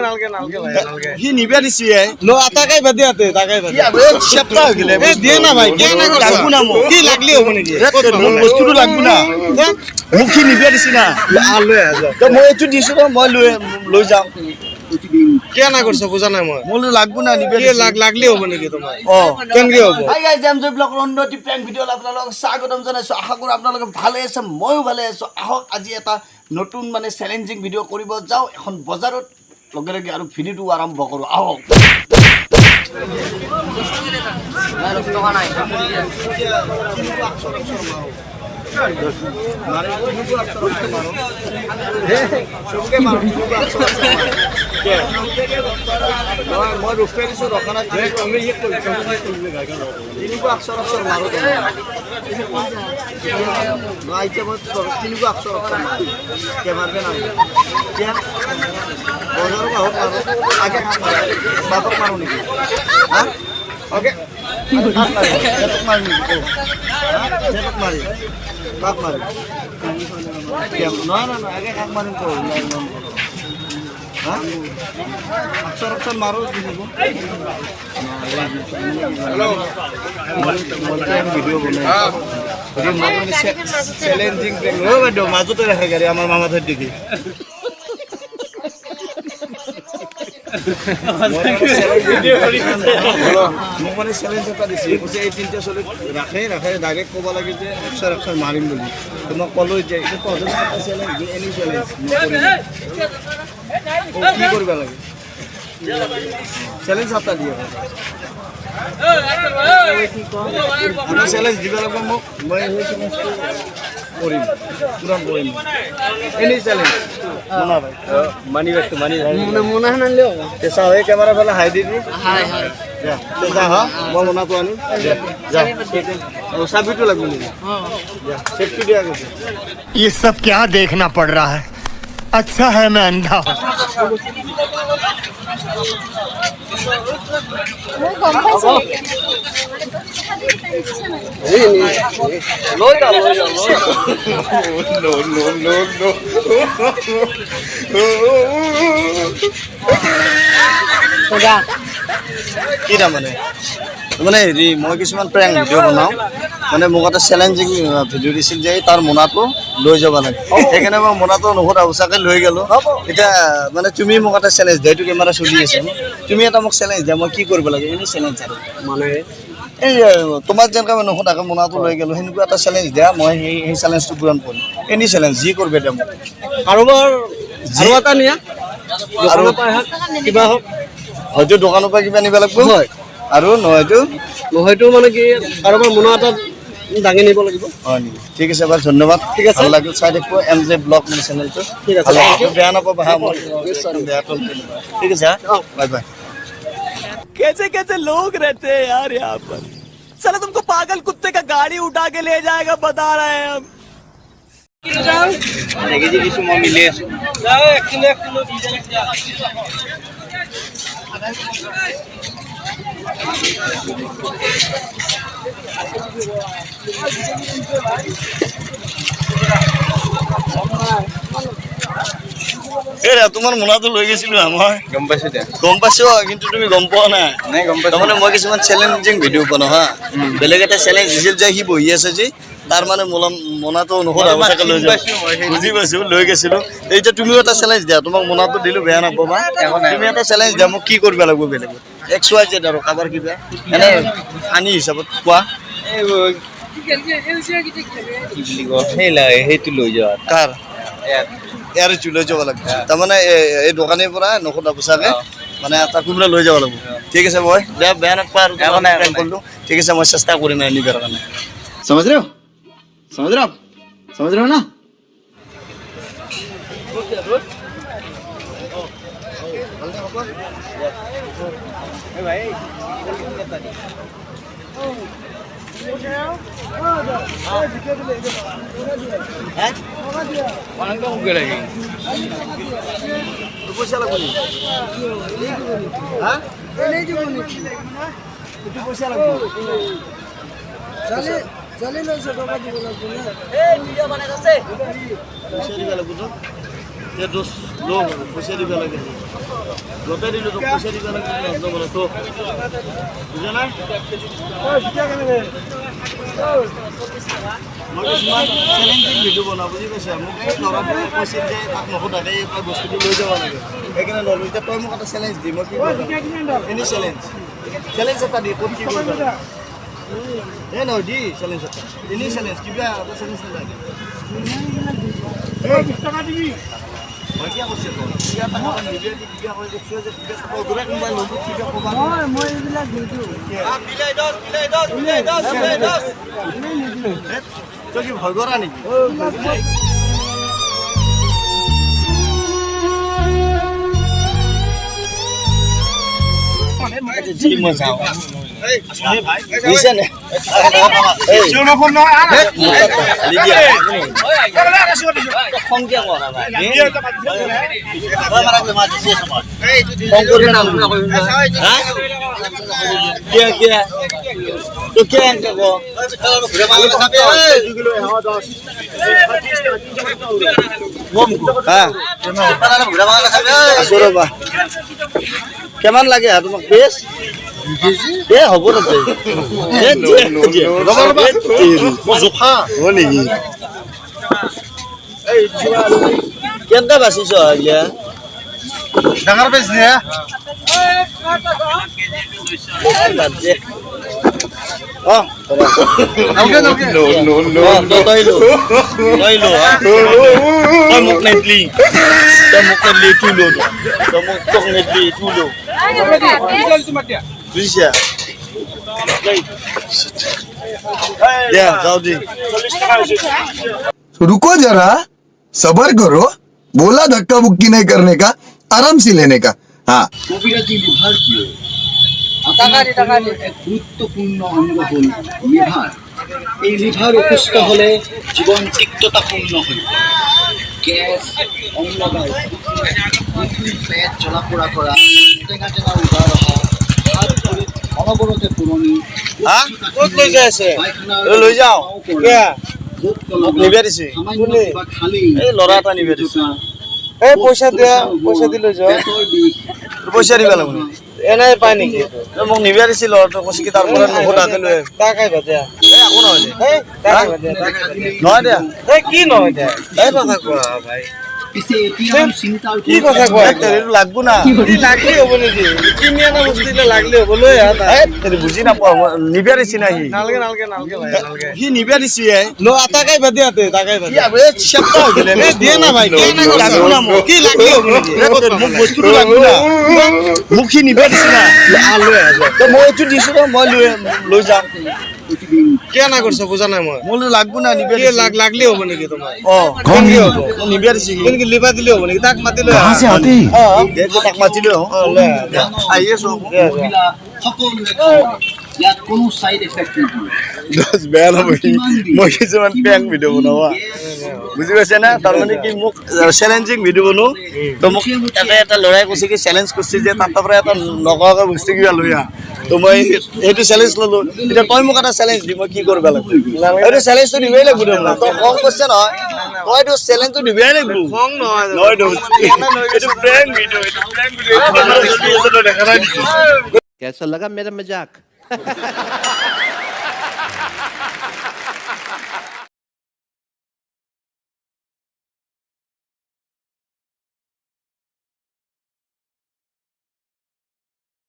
ही निबे दिसी है लो आता काय बदे आते ताकाय बदे अबे शेपटा हो गेले ए दे ना भाई क्या ना लागबो ना मो की लागली हो नेকি মোক বস্তুটো লাগবো না মোক কি নিবি দিছি না আলৈ আজ তো মই এটো দিছো তো মই লৈ যাম क्या ना करছ বুজা নাই মই মোলে লাগবো না নিবি কি লাগলি হ'ব নেকি তোমাৰ কেনকে হ'ব হাই গাইস এমজে ব্লগ ৰণ্ডটি প্ৰেং ভিডিঅ' আপোনালোকক স্বাগতম জনাইছো আশা কৰো আপোনালোক ভালে আছে ময়ো ভালে আছো আহক আজি এটা নতুন মানে চ্যালেঞ্জিং ভিডিঅ' কৰিব যাও এখন বজাৰত লগে লগে আৰু ভিডিঅ'টো আৰম্ভ কৰো আহক মই ৰখে দিছো ৰখানা আমি ইয়ে কৰিছো তিনিগো অক্ষৰ মাৰো আইতে মই তিনিগো অক্ষৰ মাৰো কে মাৰবে না क्या বজাৰৰ বাহত মাৰো আগে কাম মাৰো বাপক মাৰো নেকি হা ओके काट मारे जेतक मारनी ओ हां जेतक मारे काट मारे क्या ना ना ना आगे काट मारन तो हां अक्षर अक्षर मारो दिसबो हेलो वीडियो बनाई हां वीडियो मारने चैलेंजिंग हो बडो মাজতে রাখা গাড়ি আমার মামা ধর দেখি মানে চ্যালেঞ্জ এটা দিছে কৈছে এই তিনটা চলি ৰাখে ডাইৰেক্ট ক'ব লাগে যে অক্ষৰ মাৰিম বুলি তোমাক ক'লো যে এইটো পজিটিভ এটা চ্যালেঞ্জ এনি চ্যালেঞ্জ কি কৰিব লাগে চ্যালেঞ্জ এটা দিয়ে চ্যালেঞ্জ দিব লাগিব মোক মই এই সমস্ত কৰিম পূৰণ কৰিম এনি চ্যালেঞ্জ মনা ভাই মানি ব্যাক মানি ভাই মনা হান লিও কেসা হয় ক্যামেরা वाला হাই দিবি হাই হাই যা যা হ্যাঁ মই মনা তো আনি যা ও সাবিটো লাগবে নি হ্যাঁ যা সেফটি দিয়া গেছে ये सब क्या देखना पड़ रहा है अच्छा है मैं अंधा हूं वो कंपल्सरी लो কিটা মানে হেৰি মই কিছুমান প্ৰেং ভিডিঅ' বনাওঁ মানে মোক এটা চেলেঞ্জিং ভিডিঅ' দিছিল যে তাৰ মোনাটো লৈ যাব লাগে সেইকাৰণে মই মোনাটো নোহোত সঁচাকৈ লৈ গ'লোঁ এতিয়া মানে তুমি মোক এটা চেলেঞ্জ দিয়া এইটো কেমেৰা চলি আছে তুমি এটা মোক চেলেঞ্জ দিয়া মই কি কৰিব লাগে এনেই চেলেঞ্জ আৰু মানে এই তোমাক যেনেকৈ মই নোসোধাকৈ মোনাটো লৈ গ'লোঁ সেনেকুৱা এটা চেলেঞ্জ দিয়া মই সেই চেলেঞ্জটো পূৰণ কৰিম এনি চেলেঞ্জ যি কৰিব দিয়া মোক কাৰোবাৰ আৰু এটা নিয়া আৰু কিবা হওক হয়তো দোকানৰ পৰা কিবা নিব লাগিব হয় আৰু নহয়তো মানে কি কাৰোবাৰ মোনা এটা দাঙি নিব লাগিব হয় নেকি ঠিক আছে বাৰু ধন্যবাদ ঠিক আছে ভাল লাগিল চাই দেখো এমজে ব্লগ মোৰ চেনেলটো ঠিক আছে বেয়া নাপাবা হা মই বেয়াটো ঠিক আছে বাই বাই कैसे कैसे लोग रहते हैं यार यहाँ पर चलो तुमको पागल कुत्ते का गाड़ी उठा के ले जाएगा बता रहे हैं हम দেখি যে কিছু মই মিলি আছো তোমাৰ মোনাটো লৈ গৈছিলো মই গম পাইছো কিন্তু তুমি গম পোৱা নাই তাৰমানে মই কিছুমান চেলেঞ্জিং ভিডিঅ' বনাওঁ হা বেলেগ এটা চেলেঞ্জ দিছিল যে সি বহি আছে যে তাৰ মানে মোনাটো নোহোৱা অৱস্থাকে লৈ যাওঁ বুজি পাইছো লৈ গৈছিলো এতিয়া তুমিও এটা চেলেঞ্জ দিয়া তোমাক মোনাটো দিলো বেয়া নাপাবা তুমি এটা চেলেঞ্জ দিয়া মোক কি কৰিব লাগিব বেলেগত XYZ আৰু কাবাৰ কিবা এনে আনি হিচাপত কোৱা সেইটো লৈ যোৱা কাৰ ইয়াৰ চুলৈ যাব লাগিব তাৰমানে এই দোকানীৰ পৰা নোসোধা পোছাকে মানে এটা কোনোবা লৈ যাব লাগিব ঠিক আছে মই বেয়া নাপায় আৰু কৰিলোঁ ঠিক আছে মই চেষ্টা কৰিম নিবৰ কাৰণে समझ रहे हो ना পইচা লাগব পইচা লাগব চলে লৈছে টকা দিব লাগিব না ए वीडियो बनाइ আছে পইচা দিব লাগিব ये दोस्त लो पैसे दिबा লাগে লতে দিলো তো পয়সা দিবা লাগে না বলে তো বুঝা না মই কিছুমান চ্যালেঞ্জিং ভিডিও বনাব বুজি পাইছা মোক এই লৰাটো পইচা দিয়ে তাক নহুদাকে এই বস্তুটো লৈ যাব লাগে সেইকাৰণে ললো এতিয়া তই মোক এটা চ্যালেঞ্জ দি মই কি কৰিম এনি চ্যালেঞ্জ এটা দি কোন কি কৰিবা এ ন দি চ্যালেঞ্জ এটা এনি চ্যালেঞ্জ কিবা এটা চ্যালেঞ্জ লাগে এই 20 টাকা দিবি মই কি কৈছো তো কিবা এটা কাম নিবি কিবা হৈ দেখছো যে কিবা পদৰে কোনবা লোক কিবা কবা মই এইবিলাক দি দিও বিলাই 10 তই কি ভয় কৰা নেকি जी मजा आओ ऐसे ने जो ना फोन ना लीजिए फोन क्या कर रहा है हमारा के मार दीजिए समाज फोन कर ना हां क्या क्या तो क्या इनका को हां কেমন লাগে তোমাক বেশ এ হ'ব তাতে জোখা হয় নেকি কেনেকে বাচিছ এতিয়া ডাঙৰ বেছ নে মোক নেটলি তুলো বুঝিছা जाओ जी रुको जरा सबर करो बोला धक्का मुक्की नहीं करने का आराम से लेने का हाँ কবিরাজি লিভার কি এক গুরুত্বপূর্ণ অঙ্গ হল লিভার এই লিভার অসুস্থ হলে জীবন তিক্ততাপূর্ণ হয় গ্যাস অম্লবায়ু পেট জ্বলাপোড়া করা টেঙা টেঙা উদার হওয়া হাত ভৰি অনবৰতে পুৰণি হ্যাঁ কত লৈ যাই আছে লৈ যাও কে নিবে দিছি কোনে খালি এই লৰা এটা নিবে দিছি এই পইচা দি লৈ যাও পইচা দিবা লাগিব এনাই পাই নেকি মোক নিবে দিছি লৰাটো কৈছে কি তাৰ পৰা নহুদাকে লৈ তাকাই বাজা এই আকো নহয় দে এই তাকাই বাজা নহয় দে এই কি নহয় দে এই কথা কোৱা ভাই পিছে এতিয়া চিন্তাৰ কি কথা কয় তেৰিটো লাগবো না লাগলি হ'ব নেকি কিনি আনা বস্তুটা লাগলি হ'ব লৈ আহা এই তেৰি বুজি নাপাও নিবে দিছি না সি নালগে সি নিবে দিছি লো আটাকাই বাদে আতে তাকাই বাদে আবে চেপ্টা হৈ গলে এ দিয়ে না ভাই কে না লাগবো না মোক কি লাগলি হ'ব নেকি মোক বস্তুটো লাগবো না মোক সি নিবে দিছি না লৈ আহ তো মই এইটো দিছো তো মই লৈ যাম কে না করছ বুঝা নাই মই মোলে লাগবো না নিবে কি লাগলি হ'ব নেকি তোমার কোন কি হ'ব নিবে দিছি কোন কি লিবা দিলে হ'ব নেকি তাক মাতি লৈ कहाँ से आते हैं দেখো তাক মাতিলে লৈ আইয়ে সব মহিলা সকলোৰে ইয়াত কোনো সাইড এফেক্ট নহয় দস বেয়া নহয় মই কিছুমান প্ৰেংক ভিডিঅ' বনাও বুজি পাইছে না তাৰমানে কি মোক চ্যালেঞ্জিং ভিডিঅ' বনো তো মোক এটা লৰাই কৈছে কি চ্যালেঞ্জ কৰিছে যে তাৰ পৰা এটা নগাঁৱৰ বস্তু কিবা লৈ আহ তো মই এইটো চ্যালেঞ্জ ললো এতিয়া তই মোক এটা চ্যালেঞ্জ দি মই কি কৰিব লাগিব এইটো চ্যালেঞ্জটো দিবই লাগিব তো কম কৈছে নহয় তই এইটো চ্যালেঞ্জটো দিবই লাগিব খং নহয় নহয় এইটো প্ৰেংক ভিডিঅ' এইটো দেখা নাই कैसा लगा मेरा मजाक